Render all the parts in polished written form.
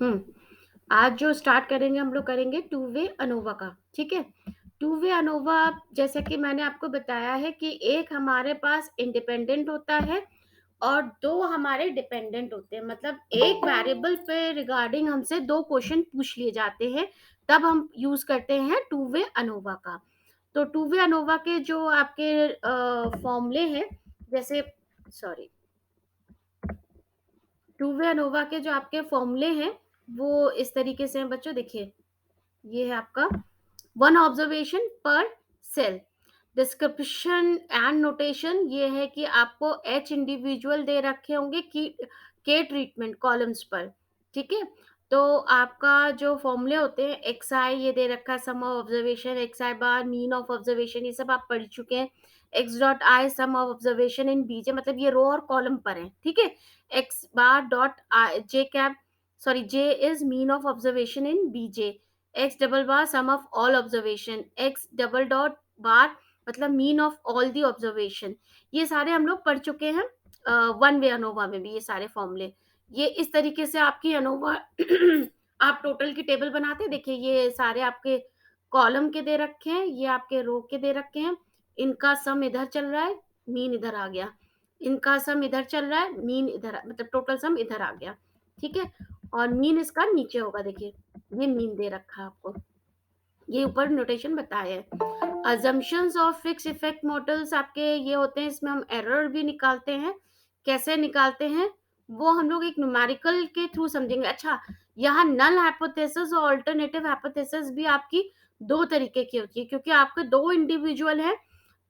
हम्म आज जो स्टार्ट करेंगे हम लोग करेंगे टू वे अनोवा का। ठीक है। टू वे अनोवा, जैसे कि मैंने आपको बताया है कि एक हमारे पास इंडिपेंडेंट होता है और दो हमारे डिपेंडेंट होते हैं। मतलब एक वेरिएबल पे रिगार्डिंग हमसे दो क्वेश्चन पूछ लिए जाते हैं, तब हम यूज करते हैं टू वे अनोवा का। तो टू वे अनोवा के जो आपके फॉर्मूले हैं, जैसे सॉरी टू वे अनोवा के जो आपके फॉर्मूले हैं वो इस तरीके से हैं बच्चों। देखिए, ये है आपका वन ऑब्जर्वेशन पर सेल। डिस्क्रिप्शन एंड नोटेशन ये है कि आपको एच इंडिविजुअल दे रखे होंगे कि के ट्रीटमेंट कॉलम्स पर। ठीक है। तो आपका जो फॉर्मूले होते हैं, एक्स आई ये दे रखा है, sum of observation, X I bar mean of observation, ये सब आप पढ़ चुके हैं। X dot I sum of observation in BJ, मतलब ये रो और कॉलम पर है। ठीक है। X bar dot I J cap, sorry J is mean of observation in BJ. X double bar sum of all observation, X double dot bar मतलब mean of all the observation. ये सारे हम लोग पढ़ चुके हैं वन वे अनोवा में भी, ये सारे फॉर्मूले। ये इस तरीके से आपकी अनोवा आप टोटल की टेबल बनाते हैं। देखिए, ये सारे आपके कॉलम के दे रखे हैं, ये आपके रो के दे रखे हैं। इनका सम इधर चल रहा है, मीन इधर आ गया। इनका सम इधर चल रहा है, मीन इधर, मतलब टोटल सम इधर आ गया। ठीक है। और मीन इसका नीचे होगा। देखिए, ये मीन दे रखा है आपको, ये ऊपर नोटेशन बताया है। Assumptions of fix effect models आपके ये होते हैं, इसमें हम एरर भी निकालते हैं। कैसे निकालते हैं वो हम लोग एक न्यूमेरिकल के थ्रू समझेंगे। अच्छा, यहाँ नल हाइपोथेसिस और अल्टरनेटिव हाइपोथेसिस भी आपकी दो तरीके की होती है, क्योंकि आपके दो इंडिविजुअल है,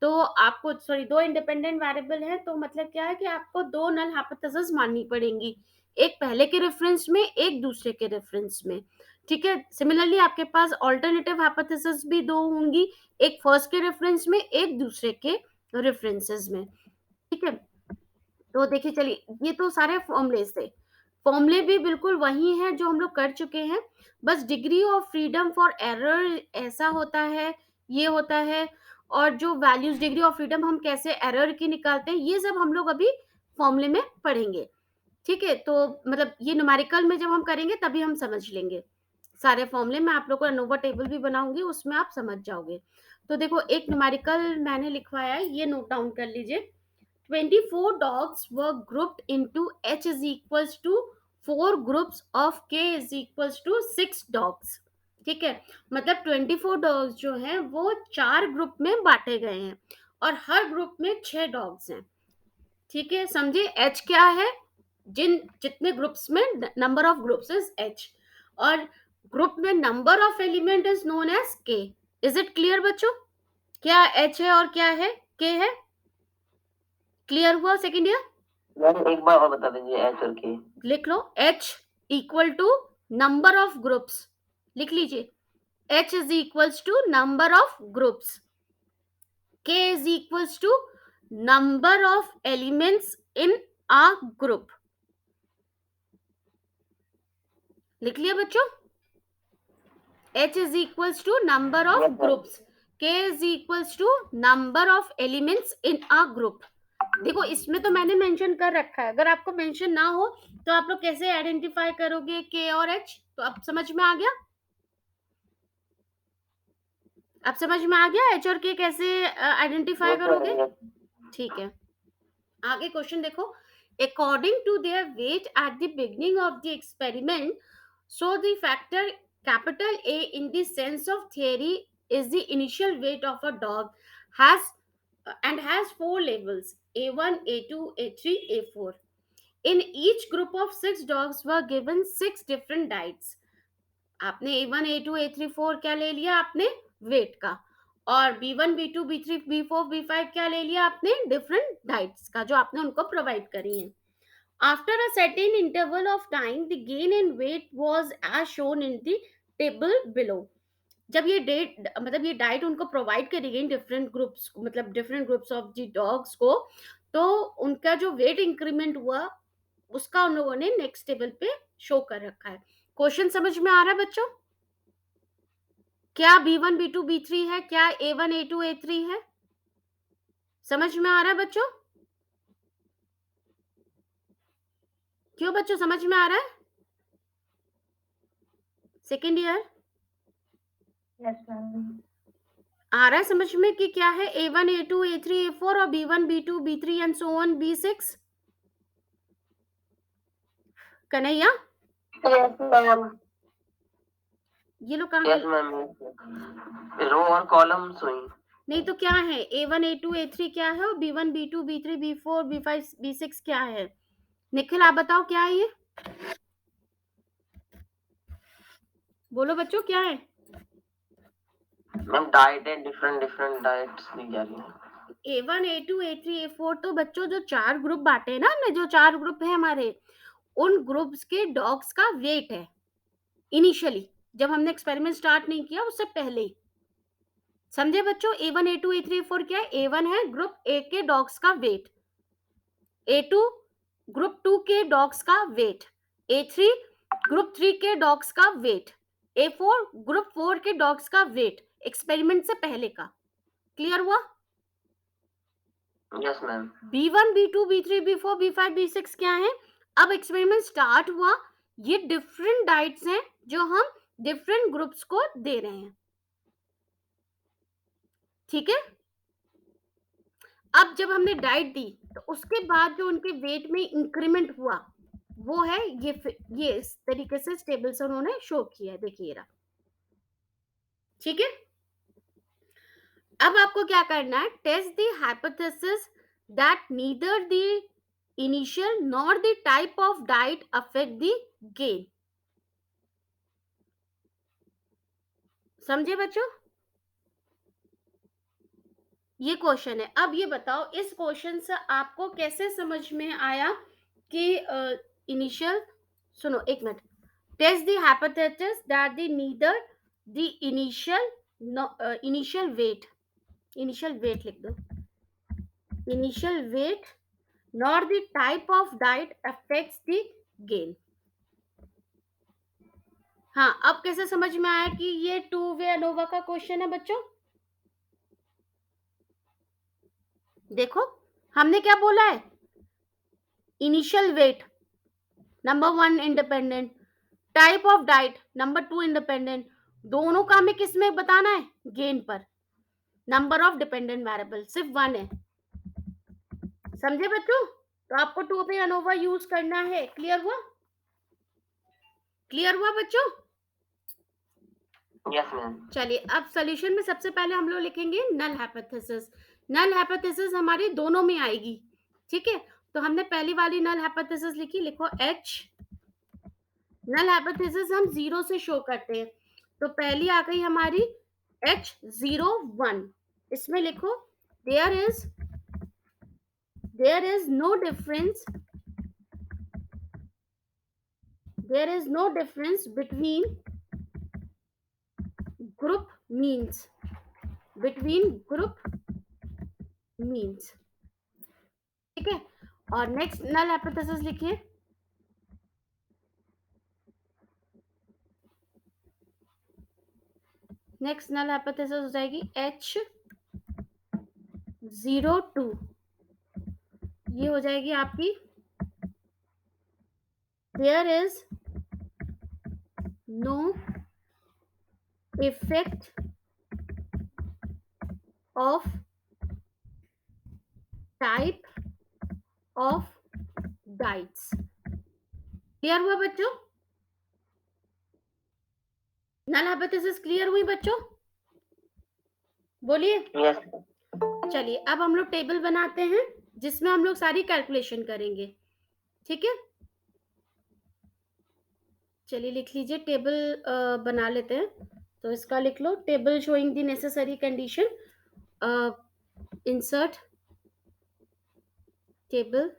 तो आपको सॉरी दो इंडिपेंडेंट वेरिएबल है, तो मतलब क्या है कि आपको दो नल हाइपोथेसिस माननी पड़ेंगी, एक पहले के रेफरेंस में, एक दूसरे के रेफरेंस में। ठीक है। सिमिलरली आपके पास ऑल्टरनेटिव हाइपोथेसिस भी दो होंगी, एक फर्स्ट के रेफरेंस में, एक दूसरे के रेफरेंसेस में। ठीक है। तो देखिए, चलिए, ये तो सारे फॉर्मूले थे। फॉर्मूले भी बिल्कुल वही हैं जो हम लोग कर चुके हैं, बस degree of freedom for error ऐसा होता है, ये होता है। और जो वैल्यूज डिग्री ऑफ फ्रीडम हम कैसे एरर की निकालते हैं, ये सब हम लोग अभी फॉर्मूले में पढ़ेंगे। ठीक है। तो मतलब ये न्यूमेरिकल में जब हम करेंगे तभी हम समझ लेंगे सारे फॉर्मूले। मैं आप लोगों को अनोवा टेबल भी बनाऊंगी, उसमें आप समझ जाओगे। तो देखो, एक न्यूमेरिकल मैंने लिखवाया है, ये नोट डाउन कर लीजिए। 24 dogs were grouped into H is equals to 4 groups of K is equals to 6 dogs। ठीक है। मतलब 24 डॉग्स जो हैं वो चार ग्रुप में बांटे गए हैं और हर ग्रुप में 6 डॉग्स हैं। ठीक है, समझे। एच क्या है, जिन जितने ग्रुप्स में, number of groups is H, और ग्रुप में number of element is known as K. Is it clear बच्चों? क्या एच है और क्या है के है? क्लियर हुआ सेकेंड ईयर? मैम एक बार और बता दीजिए एच और के। लिख लो, H equal to number of groups. लिख लीजिए, H is equals to number of groups, K is equals to number of elements in a group. लिख लिया बच्चों? H is equals to number of yes ma'am. groups, K is equals to number of elements in a group। देखो, इसमें तो मैंने mention कर रखा है, अगर आपको मेंशन ना हो तो आप लोग कैसे आइडेंटिफाई करोगे K और H? तो अब समझ में आ गया? अब समझ में आ गया H और K कैसे आइडेंटिफाई यस करोगे? मैम। ठीक है। आगे क्वेश्चन देखो। According to their weight at the beginning of the experiment, so the factor capital A in the sense of theory is the initial weight of a dog, has and has four levels: A1, A2, A3, A4. In each group of six dogs were given six different diets। आपने A1, A2, A3, 4 क्या ले लिया आपने? Wait का। और B1, B2, B3, B4, B5 क्या ले लिया आपने? डिफरेंट डाइट्स का, जो आपने उनको प्रोवाइड करी है। After a certain interval of time, the gain in weight was as shown in the table below। जब ये डेट मतलब ये डाइट उनको प्रोवाइड करी गई डिफरेंट ग्रुप्स, मतलब different groups of the dogs को, तो उनका जो वेट इंक्रीमेंट हुआ उसका उन लोगों ने नेक्स्ट टेबल पे शो कर रखा है। क्वेश्चन समझ में आ रहा है बच्चों? क्या B1, B2, B3 है? क्या A1, A2, A3 है? समझ में आ रहा है बच्चों? क्यों बच्चों, समझ में आ रहा है? Second year? Yes ma'am. आ रहा है समझ में कि क्या है A1 A2 A3 A4 और B1 B2 B3 and so on B6? Kanhaiya, yes ma'am. ये लोग कहाँ यस गए? मैम, रो और कॉलम सुई। नहीं तो क्या है? A1 A2 A3 क्या है और B1 B2 B3 B4 B5 B6 क्या है? निखिल आप बताओ क्या है ये? बोलो बच्चों क्या है? मैम डाइट है, डिफरेंट डिफरेंट डाइट्स दी जा रही है। A1 A2 A3 A4 तो बच्चों जो 4 ग्रुप बांटे हैं ना हमने, जो 4 ग्रुप है हमारे, उन ग्रुप्स के डॉग्स का वेट है इनिशियली, जब हमने एक्सपेरिमेंट स्टार्ट नहीं किया उससे पहले ही। समझे बच्चों? A1 A2 A3 A4 क्या है? A1 है ग्रुप ए के डॉग्स का वेट, A2 ग्रुप 2 के डॉग्स का वेट, A3 ग्रुप 3 के डॉग्स का वेट, A4 ग्रुप 4 के डॉग्स का वेट एक्सपेरिमेंट से पहले का। क्लियर हुआ? Yes ma'am. B1 B2 B3 B4 B5 B6 क्या है? अब एक्सपेरिमेंट स्टार्ट हुआ, ये डिफरेंट डाइट्स हैं जो हम डिफरेंट ग्रुप्स को दे रहे हैं। ठीक है? अब जब हमने डाइट दी तो उसके बाद जो उनके वेट में इंक्रीमेंट हुआ वो है ये इस तरीके से टेबल से उन्होंने शो किया है, देखिए रहा। ठीक है? अब आपको क्या करना है? Test the hypothesis that neither the initial nor the type of diet affect the gain. समझे बच्चों? ये क्वेश्चन है। अब ये बताओ इस क्वेश्चन से आपको कैसे समझ में आया कि इनिशियल, सुनो एक minute, test the hypothesis that the neither the initial weight लिख दो, initial weight nor the type of diet affects the gain. हाँ, अब कैसे समझ में आया कि ये टू वे अनोवा का क्वेश्चन है बच्चों? देखो हमने क्या बोला है, initial weight number 1 independent, type of diet number 2 independent, दोनों का हमें किस में बताना है? गेन पर। नंबर ऑफ डिपेंडेंट वेरिएबल सिर्फ 1 है। समझे बच्चों? तो आपको टू पे अनोवा यूज करना है। क्लियर हुआ? क्लियर हुआ बच्चों? Yes ma'am. चलिए अब सॉल्यूशन में सबसे पहले हम लोग लिखेंगे नल हाइपोथेसिस। नल हाइपोथेसिस हमारी दोनों में आएगी। ठीक है, तो हमने पहली वाली नल हाइपोथेसिस लिखी, लिखो H। नल हाइपोथेसिस हम 0 से शो करते हैं, तो पहली आ गई हमारी H01। इसमें लिखो there is no difference between group means, ठीक है। और नेक्स्ट नल हाइपोथेसिस लिखिए, नेक्स्ट नल हाइपोथेसिस हो जाएगी H02। ये हो जाएगी आपकी there is no effect of type of diets। Clear हुआ बच्चों? नल हाइपोथेसिस क्लियर हुई बच्चों? बोलिए। यस। चलिए अब हम लोग टेबल बनाते हैं जिसमें हम लोग सारी कैलकुलेशन करेंगे। ठीक है, चलिए लिख लीजिए, टेबल बना लेते हैं। तो इसका लिख लो, table showing the necessary condition, insert table.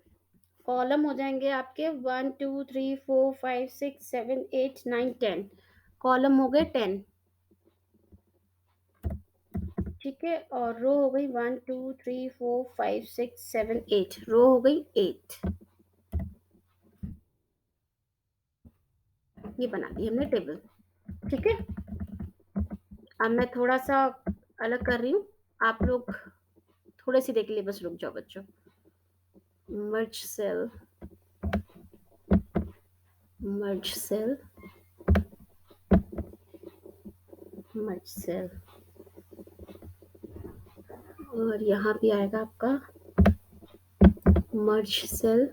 Column हो जाएंगे आपके 1 2 3 4 5 6 7 8 9 10, कॉलम हो गए 10। ठीक है, और रो हो गई 1 2 3 4 5 6 7 8, रो हो गई 8। ये बना दी हमने टेबल। ठीक है, अब मैं थोड़ा सा अलग कर रही हूँ, आप लोग थोड़े सी देख लिए, बस रुक जाओ बच्चों। Merge cell, merge cell, merge cell. और यहाँ भी आएगा आपका मर्ज सेल,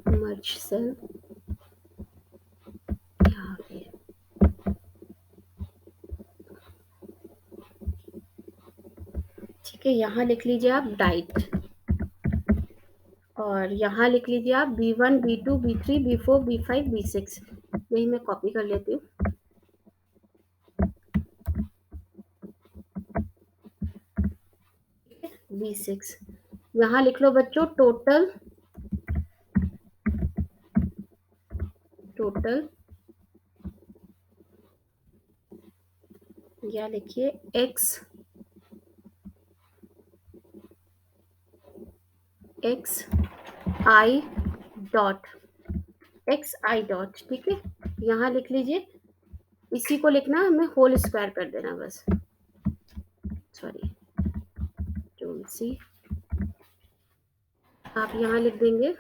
मर्ज सेल यहाँ पे। ठीक है, यहाँ लिख लीजिए आप डाइट, और यहाँ लिख लीजिए आप B1 B2 B3 B4 B5 B6। यही मैं कॉपी कर लेती हूँ। B6 यहाँ लिख लो बच्चों टोटल, टोटल या लिखिए x x i dot x i dot. ठीक है, यहाँ लिख लीजिए, इसी को लिखना हमें होल स्क्वायर कर देना बस, सॉरी डोंट सी, आप यहाँ लिख देंगे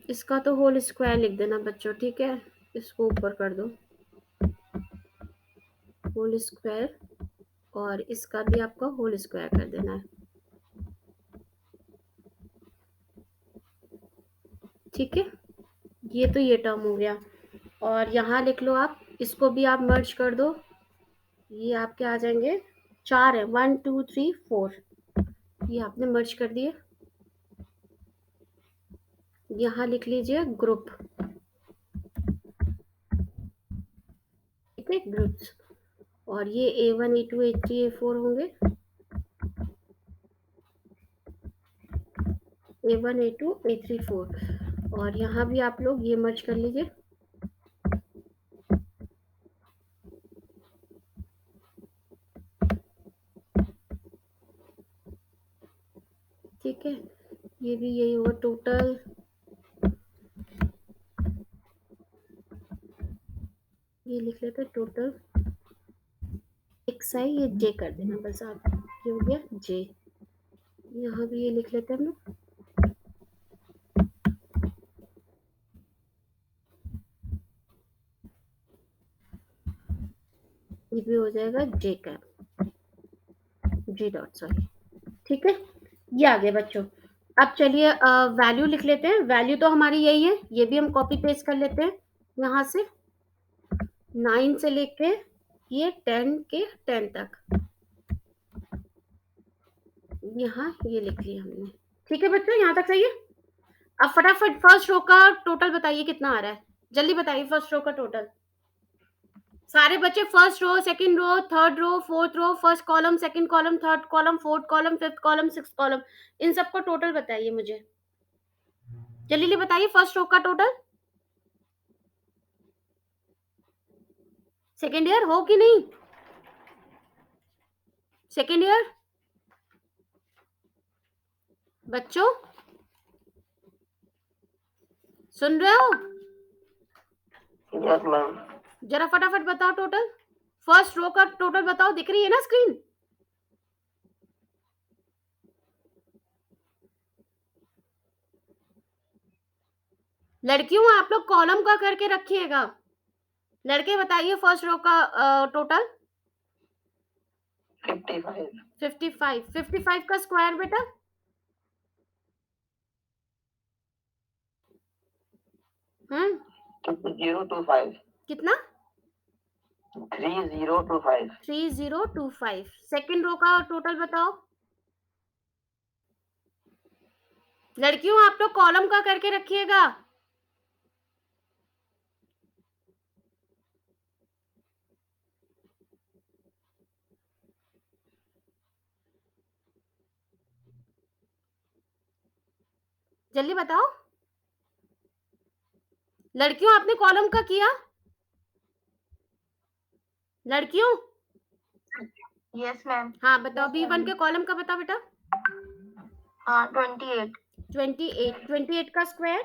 इसका तो होल स्क्वायर लिख देना बच्चों। ठीक है, इसको ऊपर कर दो होल स्क्वायर, और इसका भी आपका होल स्क्वायर कर देना है। ठीक है, ये तो ये टर्म हो गया। और यहाँ लिख लो आप, इसको भी आप मर्ज कर दो, ये आपके आ जाएंगे 4 है, 1 2 3 4, ये आपने मर्ज कर दिए। यहाँ लिख लीजिए ग्रुप। ठीक है, ग्रुप्स, और ये A1 A2 A3 A4 होंगे, A1 A2 A3 4, और यहाँ भी आप लोग ये मर्ज कर लीजिए। ठीक है, ये भी यही होगा टोटल, ये लिख लेते हैं टोटल XI, ये J कर देना बस आप, ये हो गया J। यहाँ भी ये लिख लेते हैं हम लोग, ये भी हो जाएगा J cap, G dot sorry. ठीक है, ये आ गया बच्चों। अब चलिए वैल्यू लिख लेते हैं। वैल्यू तो हमारी यही है, ये भी हम कॉपी पेस्ट कर लेते हैं यहाँ से, 9 से लेके ये 10 के 10 तक, यहाँ ये लिख लिया हमने। ठीक है बच्चों, यहाँ तक सही है। अब फटाफट फर्स्ट रो का टोटल बताइए कितना आ रहा है, जल्दी बताइए फर्स्ट रो का टोटल। सारे बच्चे first row, second row, third row, fourth row, first column, second column, third column, fourth column, fifth column, six column, इन सबका टोटल बताइए मुझे, जल्दी जल्दी बताइए फर्स्ट रो का टोटल। सेकेंड ईयर हो कि नहीं, सेकेंड ईयर बच्चों सुन रहे हो? Yes ma'am. जरा फटाफट बताओ टोटल, फर्स्ट रो का टोटल बताओ, दिख रही है ना स्क्रीन? लड़कियों आप लोग कॉलम का करके रखिएगा, लड़के बताइए फर्स्ट रो का टोटल। 55। 55, 55 का स्क्वायर बेटा, हम्म 3025। कितना? 3025। 3025। सेकेंड रो का टोटल बताओ लड़कियों, आप लोग कॉलम का करके रखिएगा। जल्दी बताओ लड़कियों, आपने कॉलम का किया? लड़कियों यस मैम। हाँ बताओ, B1 के कॉलम का बताओ बेटा। हाँ 28। 28, 28 का स्क्वायर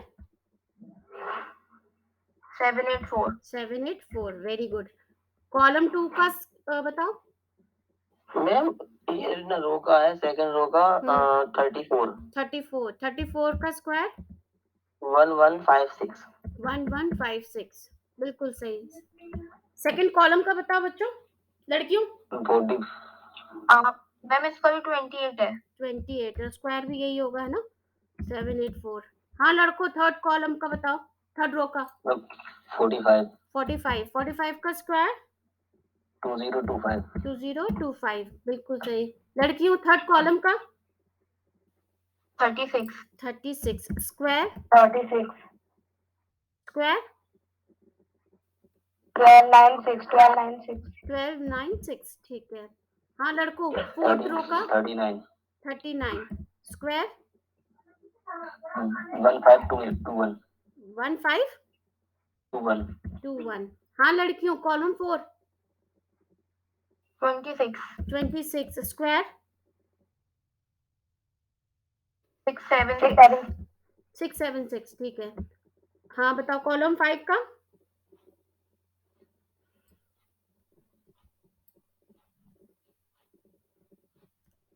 784. 784, very good. कॉलम 2 का बताओ। मैम ये ना रो का है, सेकंड रो का 34 34 का स्क्वायर 1156 1156, बिल्कुल सही। सेकंड कॉलम का बताओ बच्चों, लड़कियों। 40 मैम इसका भी 28 है। 28, स्क्वायर भी यही होगा, है ना, 784। हाँ लड़कों, थर्ड कॉलम का बताओ, थर्ड रो का 45 45 का स्क्वायर 2025 2025, बिल्कुल सही। लड़कियों, थर्ड कॉलम का 36 स्क्वायर 36 स्क्वायर 1296 1296, ठीक है। हाँ लड़कों, फोर्थ रो का 39 स्क्वायर 1521 1521। हाँ लड़कियों, कॉलम 4 26 स्क्वायर 676 676, ठीक है। हाँ बताओ, कॉलम 5 का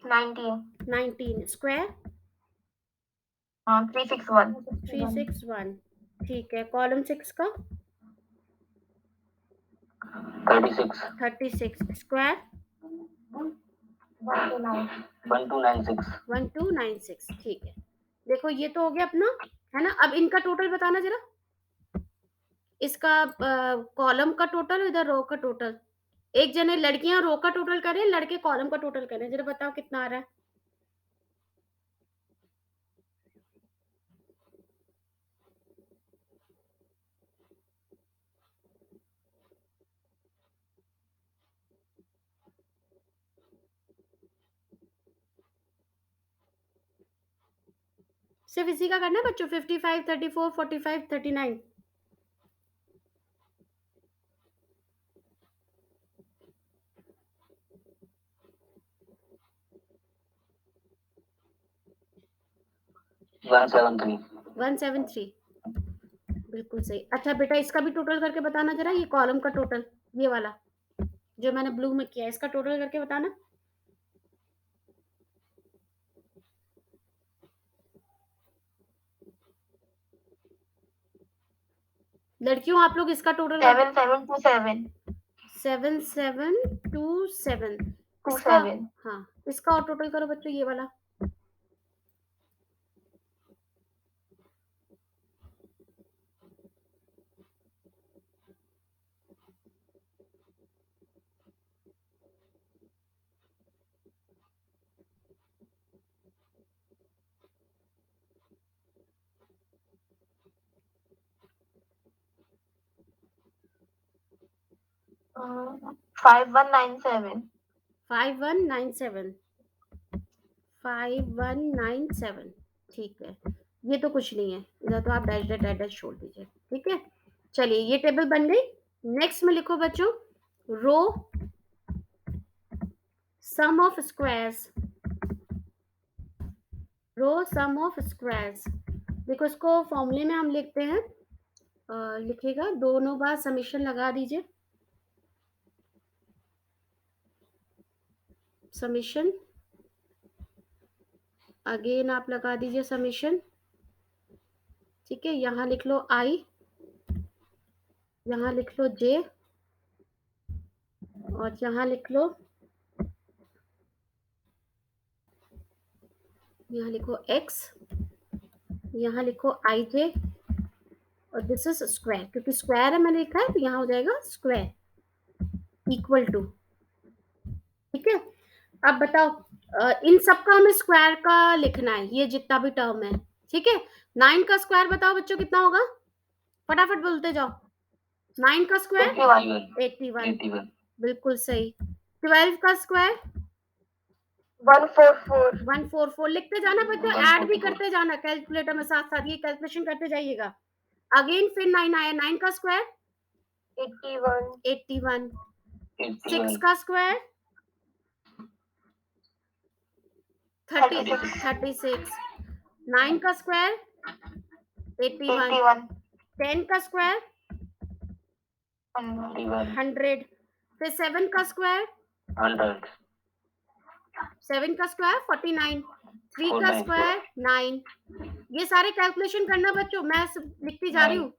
19 स्क्वायर 361, ठीक है। कॉलम 6 का 36 स्क्वायर 1296, ठीक है। देखो ये तो हो गया अपना, है ना। अब इनका टोटल बताना जरा, इसका कॉलम का टोटल, इधर रो का टोटल। एक जने लड़कियां रो का टोटल करें, लड़के कॉलम का टोटल करें, जरा बताओ कितना आ रहा है। सिर्फ इसी का करना है बच्चों, 55 34 45 39। वन सेवन थ्री 173, बिल्कुल सही। अच्छा बेटा, इसका भी टोटल करके बताना जरा, ये कॉलम का टोटल, ये वाला जो मैंने ब्लू में किया है, इसका टोटल करके बताना। लड़कियों, आप लोग इसका टोटल 7727 इसका, हाँ इसका और टोटल करो बच्चों, ये वाला। Uh, 5197 5197, ठीक है। ये तो कुछ नहीं है, इधर तो आप डैश डैश डैश छोड़ दीजिए, ठीक है। चलिए, ये टेबल बन गई। नेक्स्ट में लिखो बच्चों, row sum of squares, row sum of squares. देखो, इसको फॉर्मूले में हम लिखते हैं, लिखेगा दोनों बार समीशन लगा दीजिए, समीशन, अगेन आप लगा दीजिए समीशन, ठीक है। यहाँ लिख लो आई, यहाँ लिख लो जे, और यहाँ लिख लो, यहाँ लिखो एक्स, यहाँ लिखो आई जे, और दिस इज स्क्वायर, क्योंकि स्क्वायर है मैंने लिखा है, तो यहाँ हो जाएगा स्क्वायर इक्वल टू, ठीक है। अब बताओ, इन सबका हमें स्क्वायर का लिखना है, ये जितना भी टर्म है, ठीक है। 9 का स्क्वायर बताओ बच्चों कितना होगा, फटाफट बोलते जाओ। 9 का स्क्वायर 81, बिल्कुल सही। 12 का स्क्वायर 144, लिखते जाना बच्चों, ऐड भी करते जाना कैलकुलेटर में, साथ साथ ये कैलकुलेशन करते जाइएगा। अगेन फिर 9 आया, 9 का स्क्वायर 81, 6 का स्क्वायर 36, 9 का स्क्वायर 81, 10 का स्क्वायर 100, फिर 7 का स्क्वायर 100, 7 का स्क्वायर 49, 3 का 49, स्क्वायर 9। ये सारे कैलकुलेशन करना बच्चों, मैं लिखती जा रही हूँ।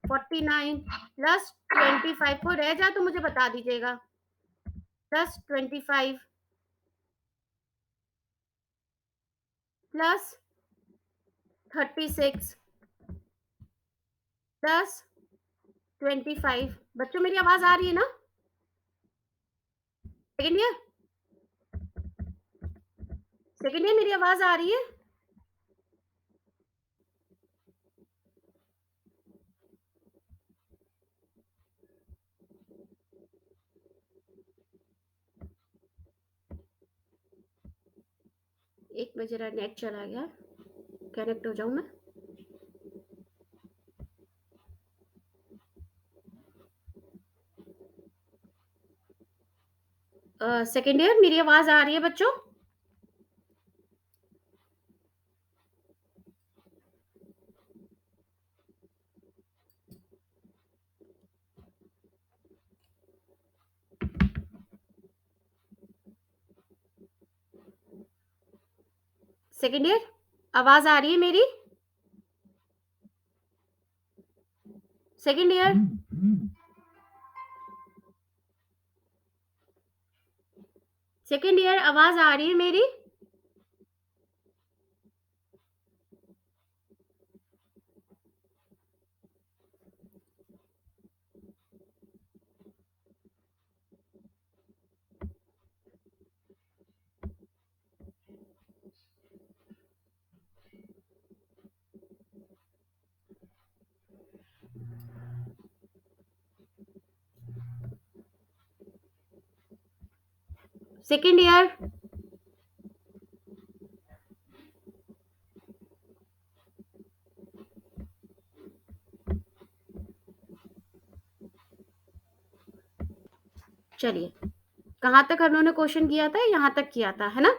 49 प्लस 25 को रह जाए तो मुझे बता दीजिएगा, प्लस 25 प्लस 36 प्लस 25। बच्चों मेरी आवाज आ रही है ना? सेकेंड ईयर, सेकेंड ईयर मेरी आवाज आ रही है? एक में जरा नेट चला गया, कनेक्ट हो जाऊं मैं। सेकेंड ईयर मेरी आवाज आ रही है बच्चों? सेकेंड ईयर आवाज आ रही है मेरी? सेकेंड ईयर, सेकेंड ईयर आवाज आ रही है मेरी? सेकेंड ईयर, चलिए कहाँ तक उन्होंने क्वेश्चन किया था? यहाँ तक किया था, है ना?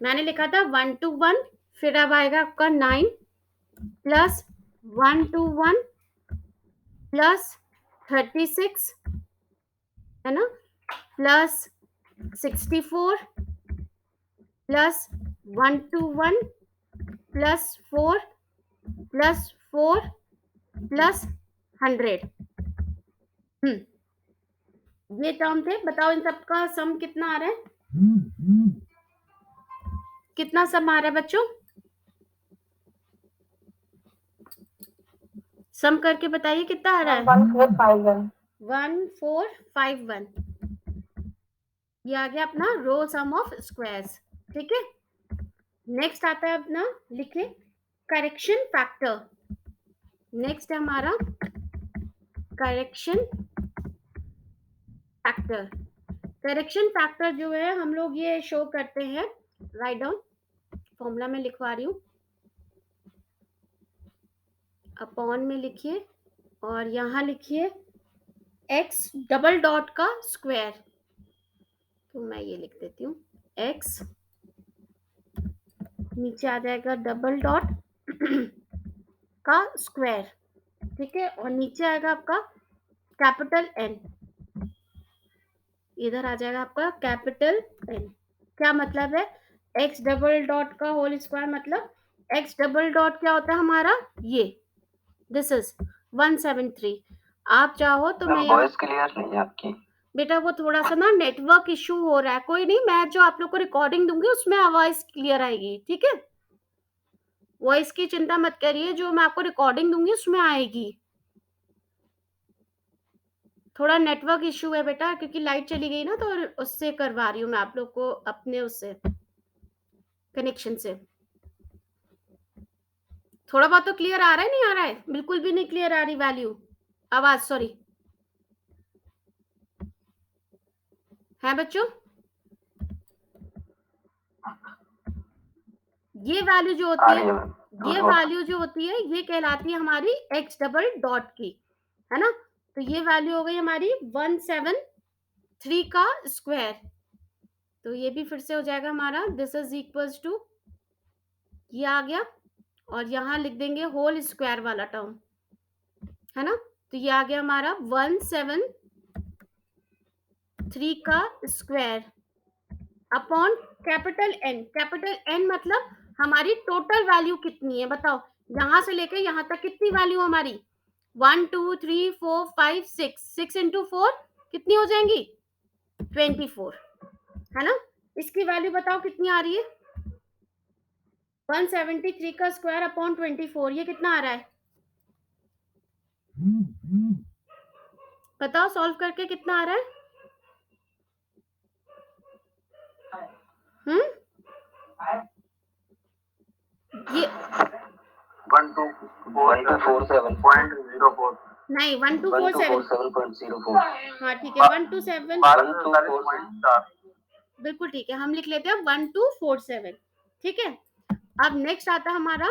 मैंने लिखा था 1 to 1, फिर अब आएगा आपका 9 प्लस 1 to 1 प्लस 36, है ना, plus 64 plus 1 to 1 plus 4 plus 4 plus 100। ये टर्म थे। बताओ इन सबका सम कितना आ रहा है? कितना सम आ रहा है बच्चों? सम करके बताइए कितना आ रहा है? 1451. 1451। ये आ गया अपना रो सम ऑफ स्क्वायर्स। ठीक है, नेक्स्ट आता है अपना, लिखे करेक्शन फैक्टर। नेक्स्ट है हमारा करेक्शन फैक्टर। करेक्शन फैक्टर जो है हम लोग ये शो करते हैं, राइट डाउन, फॉर्मूला में लिखवा रही हूँ, अपॉन में लिखिए और यहाँ लिखिए x डबल डॉट का स्क्वायर। तो मैं ये लिख देती हूँ, x नीचे आ जाएगा डबल डॉट का स्क्वायर, ठीक है, और नीचे आएगा आपका कैपिटल N, इधर आ जाएगा आपका कैपिटल N। क्या मतलब है? x डबल डॉट का होल स्क्वायर, मतलब x डबल डॉट क्या होता है हमारा? ये दिस इज 173। आप चाहो तो मैं वॉइस क्लियर नहीं है आपकी। बेटा वो थोड़ा सा ना नेटवर्क इशू हो रहा है, कोई नहीं, मैं जो आप लोग को रिकॉर्डिंग दूंगी उसमें आवाज क्लियर आएगी, ठीक है? वॉइस की चिंता मत करिए, जो मैं आपको रिकॉर्डिंग दूंगी उसमें आएगी। थोड़ा नेटवर्क इशू है बेटा, क्योंकि लाइट चली गई ना, तो उससे करवा रही हूँ मैं आप लोग को अपने उससे कनेक्शन से। थोड़ा बहुत तो क्लियर आ रहा है, नहीं आ रहा है? बिल्कुल भी नहीं क्लियर आ रही वैल्यू, आवाज, सॉरी, है बच्चों? ये वैल्यू जो होती है, ये वैल्यू जो होती है ये कहलाती है हमारी x डबल डॉट की, है ना? तो ये वैल्यू हो गई हमारी 173 का स्क्वायर। तो ये भी फिर से हो जाएगा हमारा, दिस इज इक्वल्स टू, ये आ गया, और यहाँ लिख देंगे होल स्क्वायर वाला टर्म, है ना? तो ये आ गया हमारा 173 3 का स्क्वायर अपॉन कैपिटल एन मतलब हमारी टोटल वैल्यू कितनी है बताओ, यहां से लेके यहां तक कितनी वैल्यू हमारी 1 2 3 4 5 6 इंटू 4 कितनी हो जाएंगी 24, है ना। इसकी वैल्यू बताओ कितनी आ रही है 173 का स्क्वायर अपॉन 24, ये कितना आ रहा है बताओ, सॉल्व करके कितना आ रहा है ये 1247.04 नहीं 1247 1247.04 हाँ ठीक है 127 बिल्कुल ठीक है, हम लिख लेते हैं 1247, ठीक है। अब नेक्स्ट आता है हमारा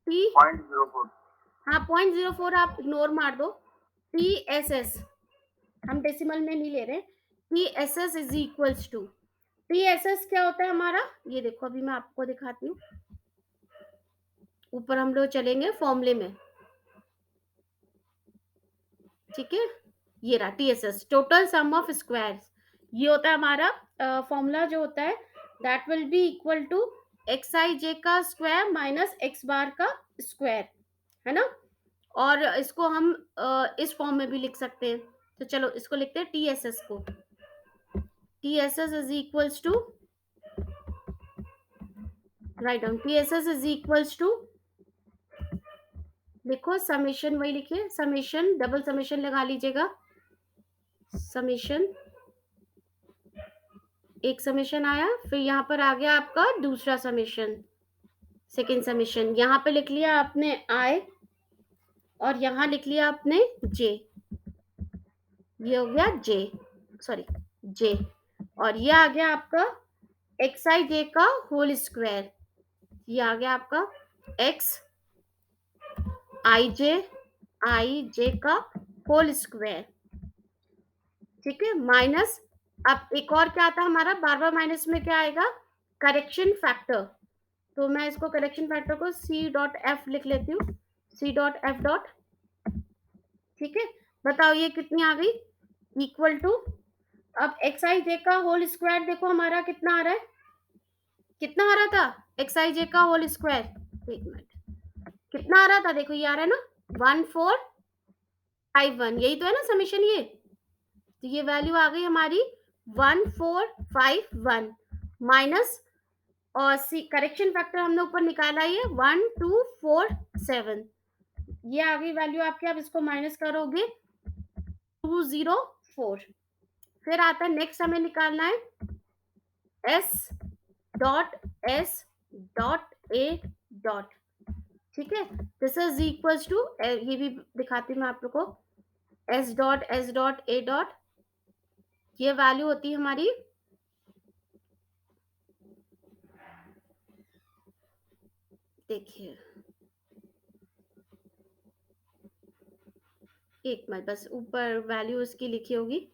टी 0.04 हाँ 0.04 आप इग्नोर मार दो, टी एस एस हम डेसिमल में नहीं ले रहे, T S S is equals to, T S S क्या होता है हमारा, ये देखो अभी मैं आपको दिखाती हूँ, ऊपर हम लोग चलेंगे फॉर्मूले में, ठीक है। ये रहा T S S total sum of squares, ये होता है हमारा फॉर्मूला जो होता है that will be equal to X I J का स्क्वायर माइनस एक्स बार का स्क्वायर, है ना। और इसको हम इस फॉर्म में भी लिख सकते हैं, तो चलो इसको लिखते हैं टी एस एस को, T S S is equals to, write down T S S is equals to, देखो समेशन वही लिखिए, समेशन डबल समेशन लगा लीजिएगा, समेशन एक समेशन आया, फिर यहाँ पर आ गया आपका दूसरा समेशन, सेकेंड समेशन, यहाँ पे लिख लिया आपने आई और यहाँ लिख लिया आपने जे, ये हो गया जे, सॉरी जे, और ये आ गया आपका एक्स आई जे का होल स्क्वायर, ये आ गया आपका एक्स आई जे का होल स्क्वायर, ठीक है, माइनस, अब एक और क्या आता है हमारा, बार बार माइनस में क्या आएगा करेक्शन फैक्टर, तो मैं इसको करेक्शन फैक्टर को सी डॉट एफ लिख लेती हूँ, सी डॉट एफ डॉट, ठीक है। बताओ ये कितनी आ गई इक्वल टू, अब एक्स आई जे का होल स्क्वायर देखो हमारा कितना आ रहा है, कितना आ रहा था एक्स आई जे का होल स्क्वायर, एक मिनट कितना आ रहा था, देखो ये आ रहा है ना 1451, यही तो है ना समीशन, ये तो ये वैल्यू आ गई हमारी 1451 माइनस, और सी करेक्शन फैक्टर हमने ऊपर निकाला है 1247, ये आ गई वैल्यू आपके, आप इसको माइनस करोगे 204, फिर आता है नेक्स्ट हमें निकालना है एस डॉट ए डॉट, ठीक है, दिस इज इक्वल्स टू, ये भी दिखाती हूँ मैं आप लोग को, एस डॉट ए डॉट, ये वैल्यू होती है हमारी, देखिए एक मिनट बस ऊपर वैल्यू उसकी लिखी होगी,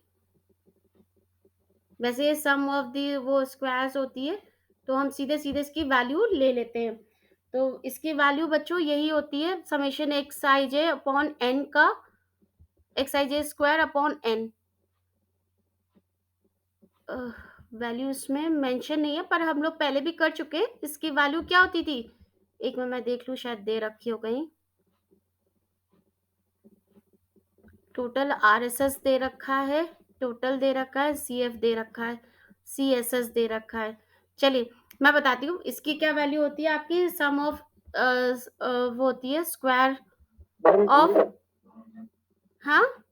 वैसे ये सम ऑफ दी वो स्क्वायर्स होती है, तो हम सीधे सीधे इसकी वैल्यू ले लेते हैं, तो इसकी वैल्यू बच्चों यही होती है summation X I J upon N का, X I J square upon N, value इसमें मेंशन नहीं है पर हम लोग पहले भी कर चुके हैं, इसकी वैल्यू क्या होती थी, एक मिनट मैं देख लूं शायद दे रखी हो कहीं, टोटल आरएसएस दे रखा है, टोटल दे रखा है, सीएफ दे रखा है, सीएसएस दे रखा है, चलिए मैं बताती हूँ इसकी क्या वैल्यू होती है आपकी, सम ऑफ वो होती है स्क्वायर ऑफ, हाँ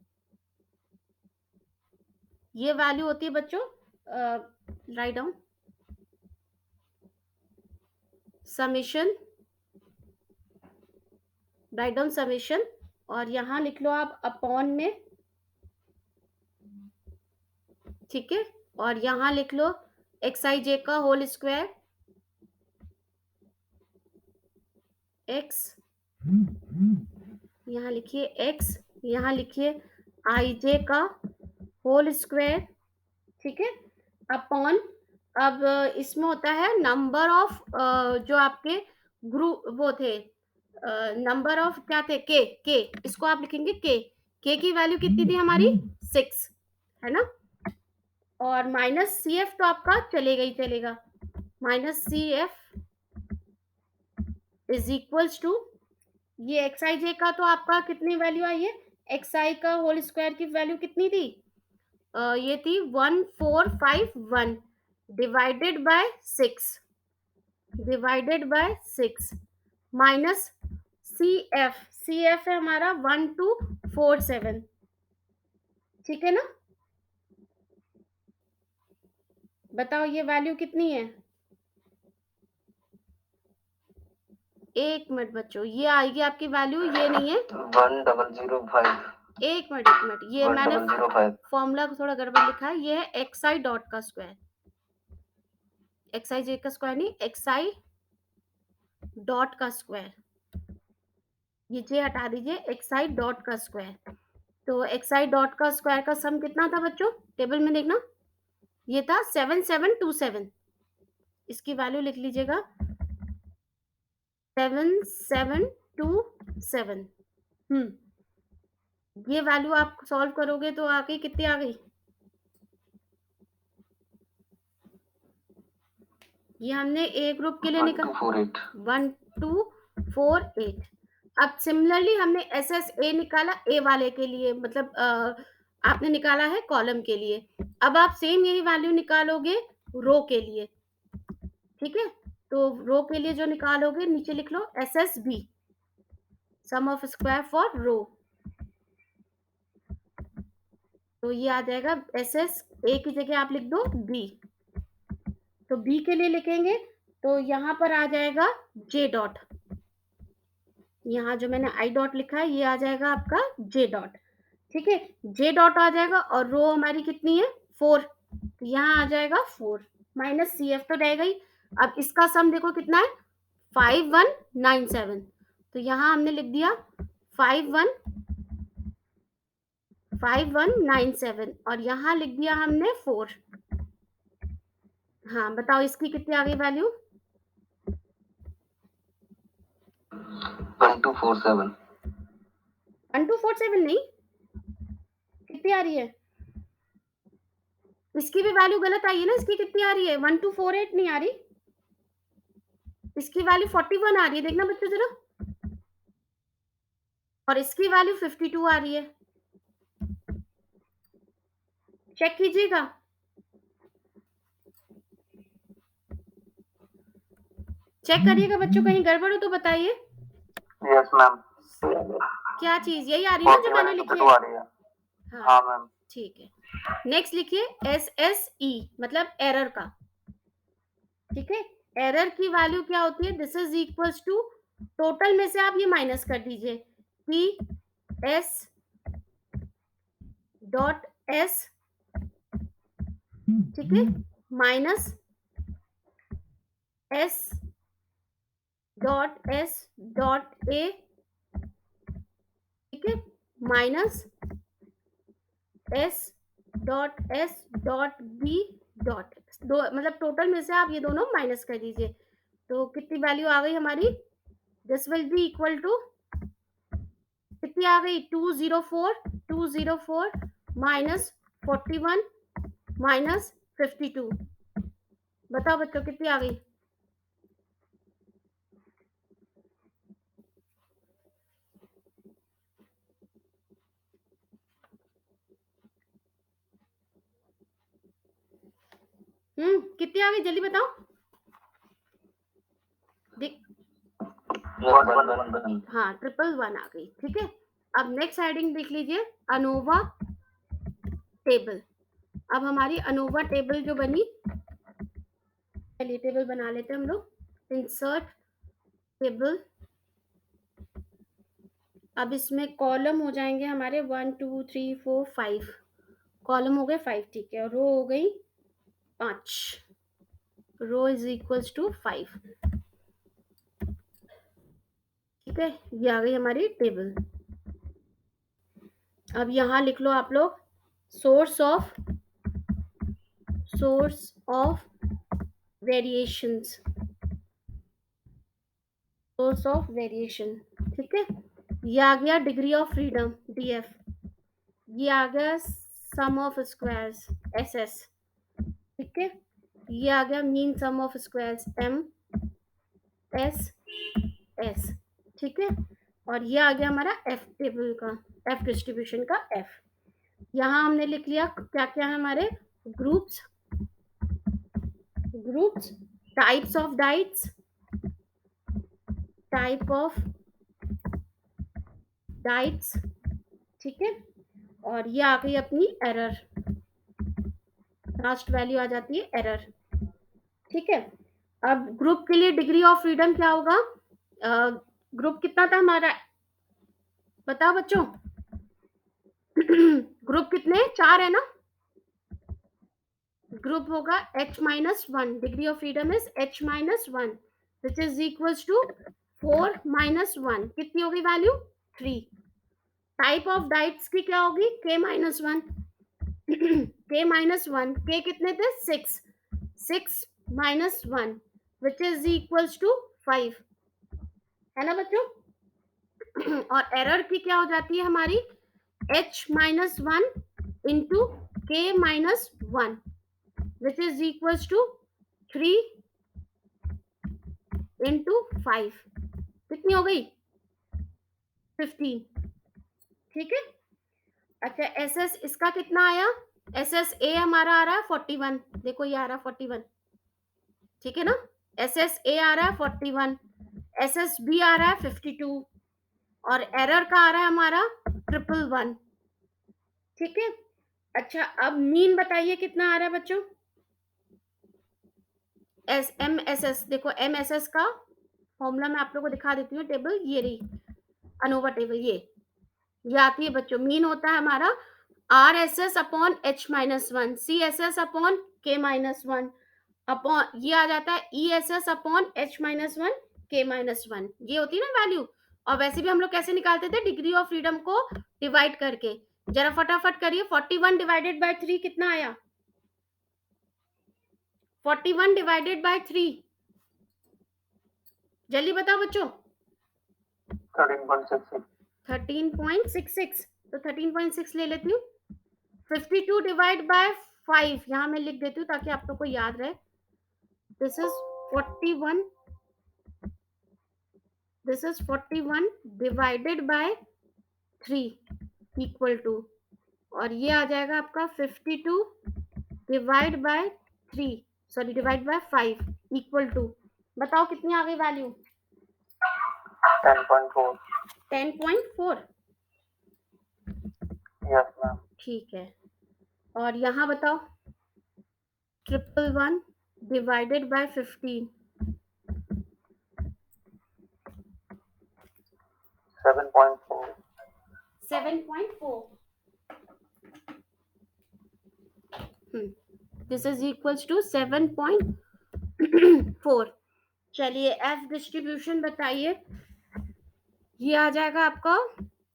ये वैल्यू होती है बच्चों, write down summation, write down summation, और यहां लिख लो आप अपॉन में, ठीक है, और यहां लिख लो एक्स आई जे का होल स्क्वायर, एक्स यहाँ लिखिए एक्स, यहाँ लिखिए आई जे का होल स्क्वायर, ठीक है, अपॉन, अब इसमें होता है नंबर ऑफ जो आपके ग्रुप वो थे, नंबर ऑफ क्या थे के, इसको आप लिखेंगे के की वैल्यू कितनी थी हमारी 6, है ना, और माइनस सी एफ तो आपका चलेगा ही चलेगा, minus C F is equals to, ये एक्स आई जे का तो आपका कितनी वैल्यू आई है, एक्स आई का होल स्क्वायर की वैल्यू कितनी थी, ये थी 1451 divided by 6 minus C F है हमारा 1247, ठीक है ना। बताओ ये वैल्यू कितनी है, एक मिनट बच्चों, ये आएगी आपकी वैल्यू, ये नहीं है 1005, एक मिनट, ये मैंने 1005। फॉर्मूला को थोड़ा गड़बड़ लिखा है, ये है एक्स आई डॉट का स्क्वायर, एक्स आई जे का स्क्वायर नहीं, एक्स आई डॉट का स्क्वायर, ये जे हटा दीजिए, एक्स आई डॉट का स्क्वायर। तो एक्स आई डॉट का स्क्वायर का सम कितना था बच्चों, टेबल में देखना, ये था 7727, इसकी वैल्यू लिख लीजिएगा 7727। ये वैल्यू आप सॉल्व करोगे तो आ गई, कितनी आ गई, ये हमने ए ग्रुप के लिए निकाला 1248। अब सिमिलरली हमने एस एस ए निकाला ए वाले के लिए, मतलब आपने निकाला है कॉलम के लिए, अब आप सेम यही वैल्यू निकालोगे रो के लिए, ठीक है। तो रो के लिए जो निकालोगे नीचे लिख लो S S B, sum of square for row, तो ये आ जाएगा एस एस, ए की जगह आप लिख दो बी, तो बी के लिए लिखेंगे तो यहाँ पर आ जाएगा जे डॉट, यहाँ जो मैंने आई डॉट लिखा है ये आ जाएगा आपका जे डॉट, ठीक है, जे डॉट आ जाएगा, और रो हमारी कितनी है 4, तो यहाँ आ जाएगा 4 माइनस सी एफ तो रहेगा ही। अब इसका सम देखो कितना है 5197, तो यहाँ हमने लिख दिया 5197 और यहाँ लिख दिया हमने 4। हाँ बताओ इसकी कितनी आ गई वैल्यू, 1247। 1247 नहीं, कितनी आ रही है, इसकी भी वैल्यू गलत आई है ना, इसकी कितनी आ रही है 1248 नहीं आ रही, इसकी वैल्यू 41 आ रही है, देखना बच्चों जरा, और इसकी वैल्यू 52 आ रही है, चेक कीजिएगा। चेक करिएगा बच्चों, कहीं गड़बड़ हो तो बताइए। Yes ma'am. क्या चीज यही आ रही है ना जो मैंने लिखी है, हाँ मैम। ठीक है। नेक्स्ट लिखिए एस एस ई मतलब एरर का, ठीक है, एरर की वैल्यू क्या होती है, this is equals to, total में से आप ये माइनस कर दीजिए टी एस डॉट एस, ठीक है, minus S dot S dot A, ठीक है, minus S dot B dot, दो मतलब टोटल में से आप ये दोनों माइनस कर दीजिए, तो कितनी वैल्यू आ गई हमारी, this will be equal to, कितनी आ गई 204 माइनस 41 माइनस 52, बताओ बच्चों कितनी आ गई, कितनी आ गई जल्दी बताओ, हाँ 111 आ गई, ठीक है। अब नेक्स्ट हेडिंग देख लीजिए अनोवा टेबल, अब हमारी अनोवा टेबल जो बनी, चलिए टेबल बना लेते हैं हम लोग, इंसर्ट टेबल, अब इसमें कॉलम हो जाएंगे हमारे 1 2 3 4 5, कॉलम हो गए 5, ठीक है, और रो हो गई 5, रो इज इक्वल्स टू 5, ठीक है, ये आ गई हमारी टेबल। अब यहाँ लिख लो आप लोग source of variations, source of variation, ठीक है, ये आ गया डिग्री ऑफ फ्रीडम डीएफ, ये आ गया सम ऑफ स्क्वायर्स एसएस, है, ये आ गया mean sum of squares M S S, ठीक है, और ये आ गया हमारा एफ टेबल का, एफ डिस्ट्रीब्यूशन का एफ। यहाँ हमने लिख लिया क्या क्या है हमारे groups, types of diets, type of diets, ठीक है, और ये आ गई अपनी एरर, लास्ट वैल्यू आ जाती है एरर, ठीक है। अब ग्रुप के लिए डिग्री ऑफ फ्रीडम क्या होगा, ग्रुप कितना था हमारा, बताओ बच्चों ग्रुप कितने, 4 है ना, ग्रुप होगा h-1, degree of freedom is h-1 which is equals to 4-1, कितनी होगी वैल्यू 3। टाइप ऑफ डाइट्स की क्या होगी k-1, k-1, k कितने थे 6-1 विच इज इक्वल्स टू 5, है ना बच्चों। और एरर की क्या हो जाती है हमारी h-1 into k-1 which is equals to 3 into 5, कितनी हो गई 15, ठीक है। अच्छा एस एस इसका कितना आया, एस एस ए हमारा आ रहा है 41, देखो ये आ रहा है 41, ठीक है ना, एस एस ए आ रहा है 41, एस एस बी आ रहा है 52, और एरर का आ रहा है हमारा 111, ठीक है। अच्छा अब मीन बताइए कितना आ रहा है बच्चों, एस एम एस एस, देखो एम एस एस का फॉर्मूला मैं आप लोगों को दिखा देती हूँ, टेबल ये रही अनोवा टेबल, ये आती है बच्चों, मीन होता है हमारा R S S upon h-1, C S S upon k-1 upon ये आ जाता है E S S upon h-1 k-1, ये होती है ना वैल्यू। और वैसे भी हम लोग कैसे निकालते थे, डिग्री ऑफ फ्रीडम को डिवाइड करके, जरा फटाफट करिए, 41 डिवाइडेड बाय 3 कितना आया, 41 डिवाइडेड बाय 3, जल्दी बताओ बच्चों 13.66, 13.66, तो 13.6 ले लेती हूँ, 52 डिवाइड बाय 5 यहाँ मैं लिख देती हूँ ताकि आप लोग को याद रहे, this is 41, this is 41 divided by 3 equal to, और ये आ जाएगा आपका 52 divide by 3, sorry divide by 5 equal to, बताओ कितनी आ गई वैल्यू 10.4, 10.4, यस मैम, ठीक है। और यहाँ बताओ 111 divided by 15, 7.4, 7.4, this is equals to 7.4। चलिए एफ डिस्ट्रीब्यूशन बताइए, ये आ जाएगा आपका,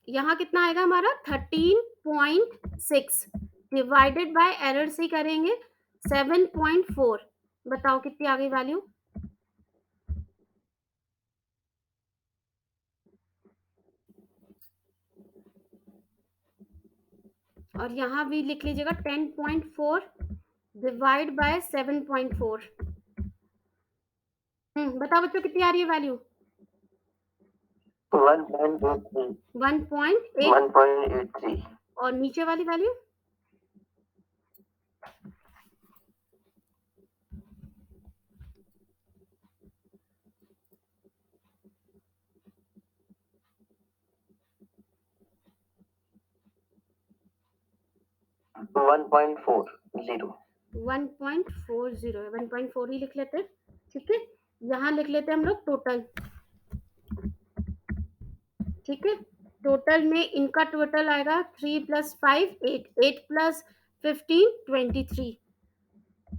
यहाँ कितना आएगा हमारा 13.6 डिवाइडेड बाय एरर से करेंगे 7.4, बताओ कितनी आ गई वैल्यू, और यहाँ भी लिख लीजिएगा 10.4 डिवाइड बाय 7.4, बताओ बच्चों कितनी आ रही है वैल्यू 1.83, 1.8, 1.83, और नीचे वाली वैल्यू 1.40, 1.4 ही लिख लेते हैं, ठीक है। यहाँ लिख लेते हैं हम लोग टोटल, ठीक है, टोटल में इनका टोटल आएगा 3 + 5 8, 8 + 15 23,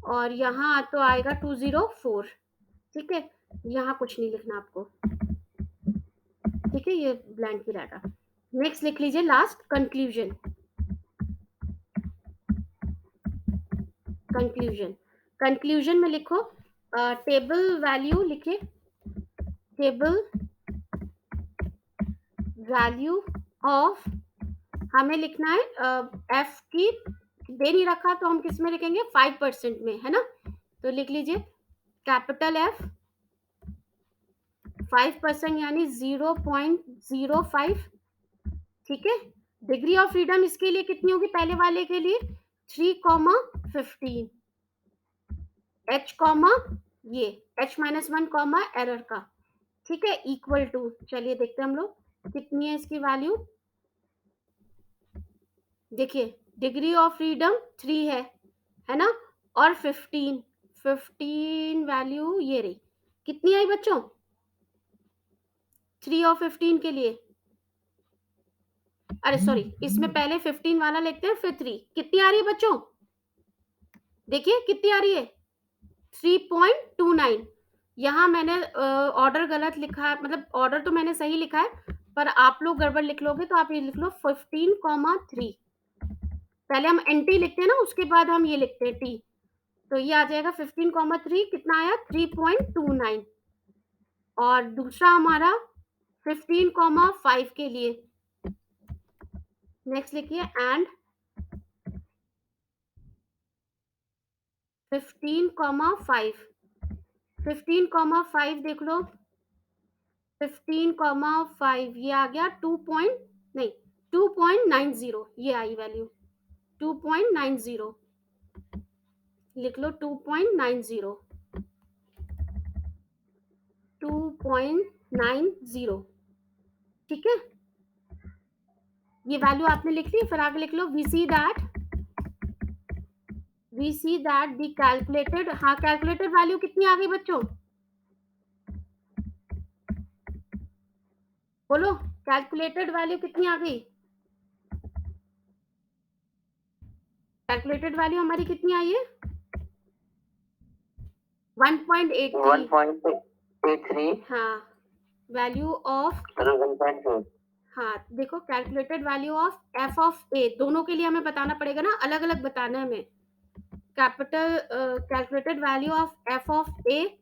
और यहाँ तो आएगा 204, ठीक है, यहाँ कुछ नहीं लिखना आपको, ठीक है, ये ब्लैंक ही रहेगा। नेक्स्ट लिख लीजिए लास्ट कंक्लूजन, कंक्लूजन में लिखो टेबल वैल्यू लिखे, टेबल वैल्यू ऑफ, हमें लिखना है एफ की, दे नहीं रखा तो हम किस में लिखेंगे 5% में, है ना, तो लिख लीजिए कैपिटल F 5% यानी 0.05, ठीक है। डिग्री ऑफ फ्रीडम इसके लिए कितनी होगी, पहले वाले के लिए 3,15, h कॉमा ये h-1 कॉमा एरर का, ठीक है, इक्वल टू, चलिए देखते हैं हम लोग कितनी है इसकी वैल्यू। देखिए डिग्री ऑफ फ्रीडम 3 है ना, और 15 वैल्यू ये रही, कितनी आई बच्चों 3 और 15 के लिए, अरे सॉरी इसमें पहले 15 वाला लिखते हैं फिर 3, कितनी आ रही है बच्चों, देखिए कितनी आ रही है 3.29। यहाँ मैंने ऑर्डर गलत लिखा है, मतलब ऑर्डर तो मैंने सही लिखा है पर आप लोग गड़बड़ लिख लोगे, तो आप ये लिख लो 15,3। पहले हम NT लिखते हैं ना, उसके बाद हम ये लिखते हैं T, तो ये आ जाएगा 15,3, कितना आया 3.29। और दूसरा हमारा 15,5 के लिए, नेक्स्ट लिखिए एंड 15,5, 15,5 देख लो, 15,5 ये आ गया 2.90, ये आई वैल्यू 2.90, लिख लो 2.90, 2.90, ठीक है, ये वैल्यू आपने लिख ली। फिर आगे लिख लो we see that the calculated, हाँ कैलकुलेटेड वैल्यू कितनी आ गई बच्चों, बोलो कैलकुलेटेड वैल्यू कितनी आ गई, कैलकुलेटेड वैल्यू हमारी कितनी आई है 1.83, 1.83, हाँ वैल्यू ऑफ, 1.4, हाँ देखो calculated value of F of A, दोनों के लिए हमें बताना पड़ेगा ना, अलग अलग बताना है हमें, capital calculated value of F of A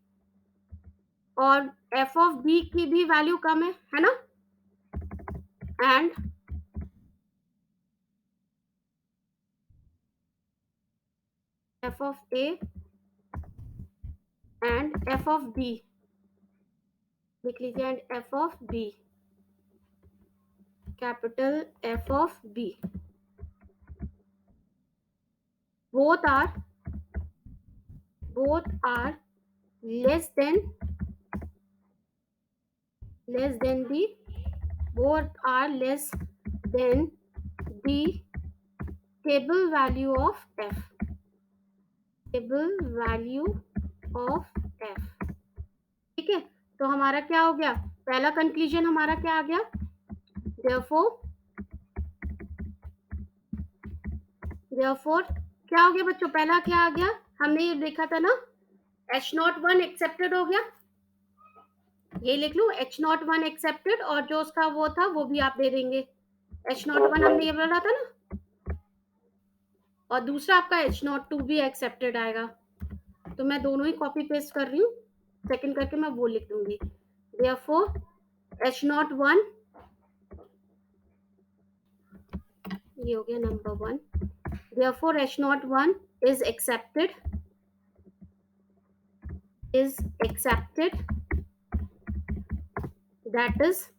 और एफ ऑफ बी की भी वैल्यू कम है ना, and F of A and F of B, लिख लीजिए and F of B, capital F of B, both are less than the, both are less than the table value of f, table value of f, ठीक है। तो हमारा क्या हो गया, पहला कंक्लूजन हमारा क्या आ गया, therefore क्या हो गया बच्चों, पहला क्या आ गया, हमने ये देखा था ना H01 एक्सेप्टेड हो गया, ये लिख लो H01 एक्सेप्टेड, और जो उसका वो था वो भी आप दे देंगे, H01 हमने ये बोला था ना, और दूसरा आपका H02 भी एक्सेप्टेड आएगा, तो मैं दोनों ही कॉपी पेस्ट कर रही हूँ, सेकंड करके मैं वो लिख दूंगी, therefore H01, ये हो गया number 1, therefore H01 is accepted, that is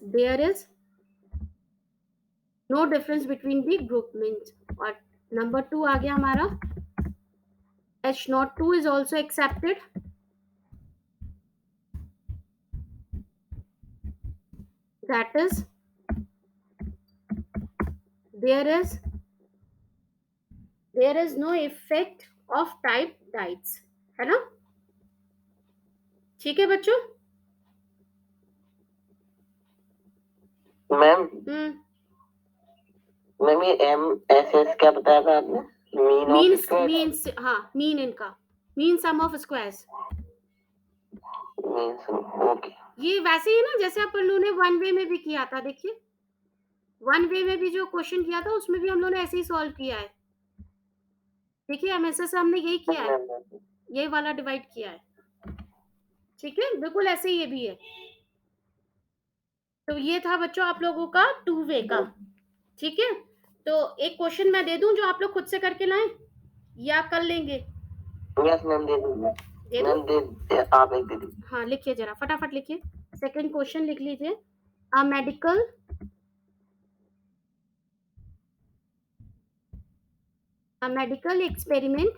there is no difference between the group means, और नंबर 2 आ गया हमारा H02 is also accepted, that is there is no effect of type diets, है ना, ठीक है बच्चों। मैम मैम ये MSS क्या बताया था आपने, मीन, हाँ मीन इनका, mean sum of squares, okay, ये वैसे ही ना जैसे अपन लोगों ने वन वे में भी किया था, देखिए वन वे में भी जो क्वेश्चन किया था उसमें भी हम लोगों ने ऐसे ही सॉल्व किया है, देखिए MSS से हमने यही किया है, ये वाला डिवाइड किया है, ठीक है, बिल्कुल ऐसे ही ये भी है। तो ये था बच्चों आप लोगों का 2 वे का, ठीक है। तो एक क्वेश्चन मैं दे दूं जो आप लोग खुद से करके लाएं या कर लेंगे? यस मैम, दे दीजिए दे दूं? मैम, आप एक दे दीजिए। हाँ, लिखिए जरा फटाफट लिखिए। सेकंड क्वेश्चन लिख लीजिए। A medical experiment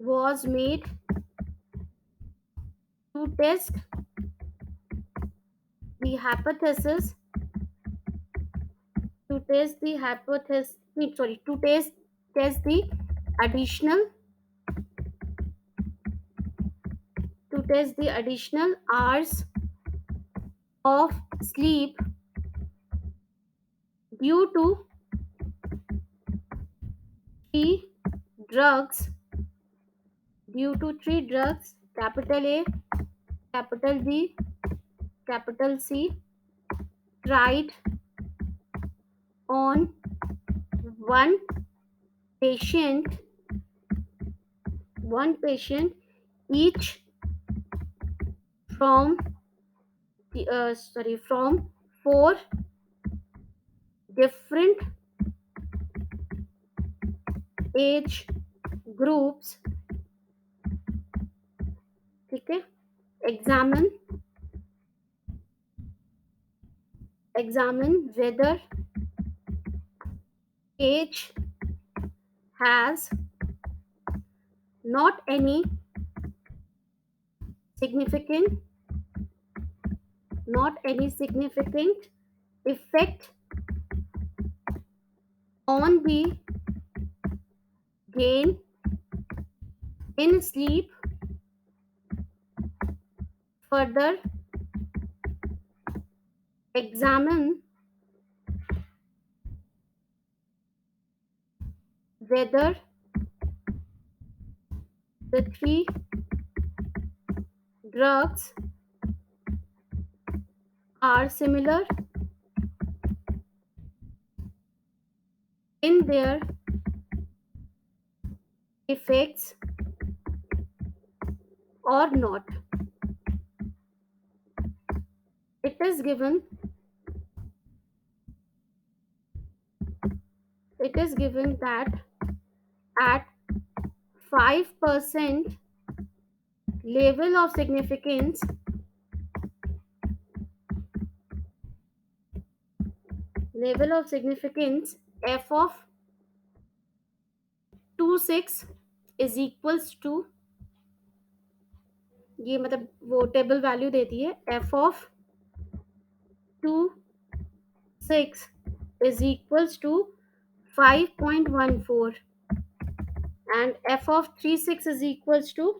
was made to test the hypothesis to test the hypothesis sorry to test the additional to test the additional hours of sleep due to three drugs capital A, capital B, capital C, tried on one patient each from from 4 different age groups. ठीक है, examine whether age has not any significant effect on the gain in sleep. Further, examine whether the three drugs are similar in their effects or not. It is given that at 5% level of significance, f of 26 is equals to, ये मतलब वो table value देती है, f of 26 is equals to 5.14 and f of 36 is equals to,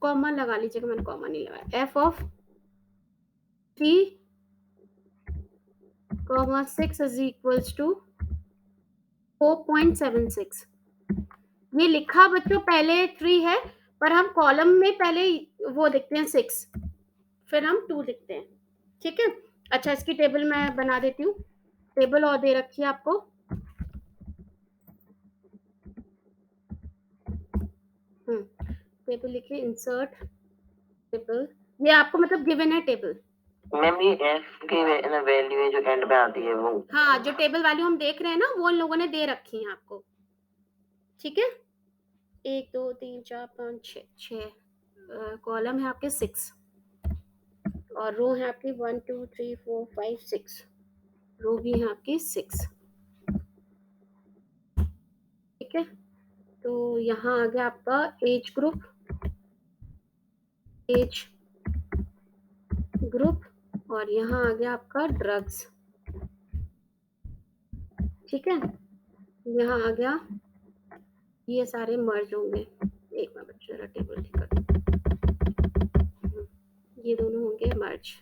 comma लगा लीजिएगा, मैंने comma नहीं लगाया, f of 3.6 is equals to 4.76. ये लिखा बच्चों पहले 3 है, पर हम कॉलम में पहले वो लिखते हैं 6, फिर हम 2 लिखते हैं। ठीक है, अच्छा इसकी टेबल मैं बना देती हूँ। टेबल और दे रखी है आपको, टेबल लिखिए, इंसर्ट टेबल, ये आपको मतलब गिवन है टेबल। मैम ये एफ की वैल्यू है जो एंड में आती है वो, हाँ, जो टेबल वैल्यू हम देख रहे हैं ना वो इन लोगों ने दे रखी है आपको। ठीक है, 1 2 3 4 5 6 कॉलम है आपके 6 और रो है आपकी 1 2 3 4 5 6, रो भी है आपकी 6। ठीक है, तो यहाँ आ गया आपका एज ग्रुप और यहाँ आ गया आपका ड्रग्स। ठीक है, यहाँ आ गया, ये सारे मर्ज होंगे। एक बार बच्चों जरा टेबल ठीक कर, ये दोनों होंगे मर्ज।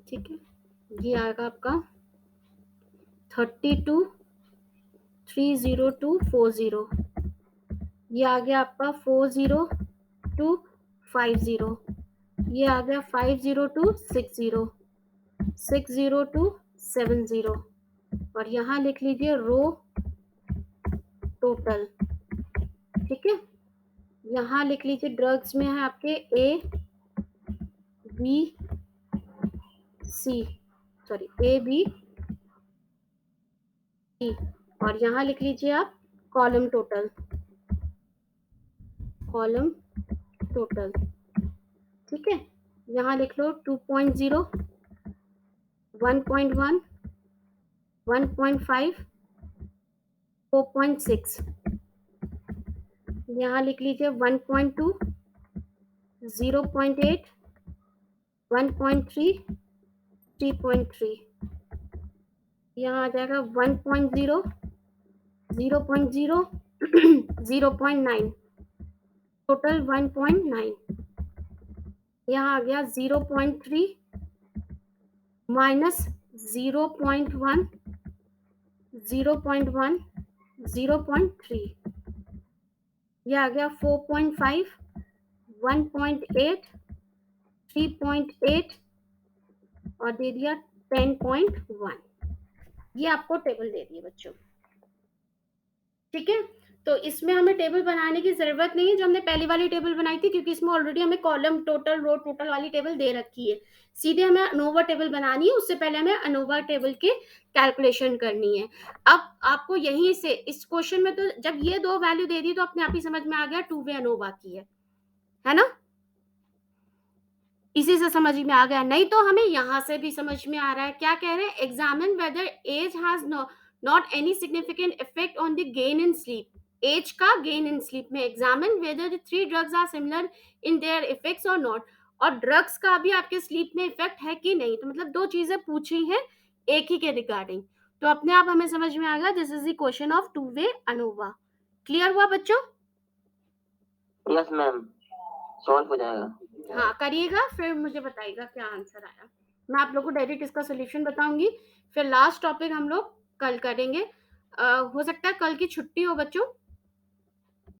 ठीक है, ये आएगा आपका 32,302,40, ये आ गया आपका 40,250, ये आ गया 50 to 60, 60 to 70, और यहाँ लिख लीजिए रो टोटल। ठीक है, यहाँ लिख लीजिए ड्रग्स में है आपके A B C, sorry A B C, और यहाँ लिख लीजिए आप कॉलम टोटल, कॉलम टोटल। ठीक है, यहाँ लिख लो 2.0, 1.1, 1.5, 4.6, यहाँ लिख लीजिए 1.2, 0.8, 1.3, 3.3, यहाँ आ जाएगा 1.0, 0.0, 0.9, टोटल 1.9, यहाँ आ गया 0.3 माइनस 0.1, 0.1, 0.3, यह आ गया 4.5, 1.8, 3.8, और दे दिया 10.1। ये आपको टेबल दे दिए बच्चों। ठीक है, तो इसमें हमें टेबल बनाने की जरूरत नहीं है जो हमने पहली वाली टेबल बनाई थी, क्योंकि इसमें ऑलरेडी हमें कॉलम टोटल, रो टोटल वाली टेबल दे रखी है। सीधे हमें अनोवा टेबल बनानी है, उससे पहले हमें अनोवा टेबल की कैलकुलेशन करनी है। अब आपको यहीं से इस क्वेश्चन में तो जब ये दो वैल्यू दे दी तो अपने आप ही समझ में आ गया टू वे अनोवा की है ना, इसी से समझ में आ गया। नहीं तो हमें यहाँ से भी समझ में आ रहा है। क्या कह रहे हैं, examine whether age has not any significant effect on the gain in sleep, age का गेन इन स्लीप में examine whether the three drugs are similar in their effects और नॉट, और ड्रग्स का भी आपके स्लीप में इफेक्ट है कि नहीं। तो मतलब दो चीजें पूछी हैं एक ही के रिगार्डिंग, तो अपने आप हमें समझ में आ गया this is the question of to way ANOVA. Clear हुआ बच्चों? यस मैम, सॉल्व हो जाएगा। हाँ करिएगा, फिर मुझे बताइएगा क्या आंसर आया। मैं आप लोगों को डायरेक्ट इसका सोल्यूशन बताऊंगी, फिर लास्ट टॉपिक हम लोग कल करेंगे। हो सकता है कल की छुट्टी हो बच्चों,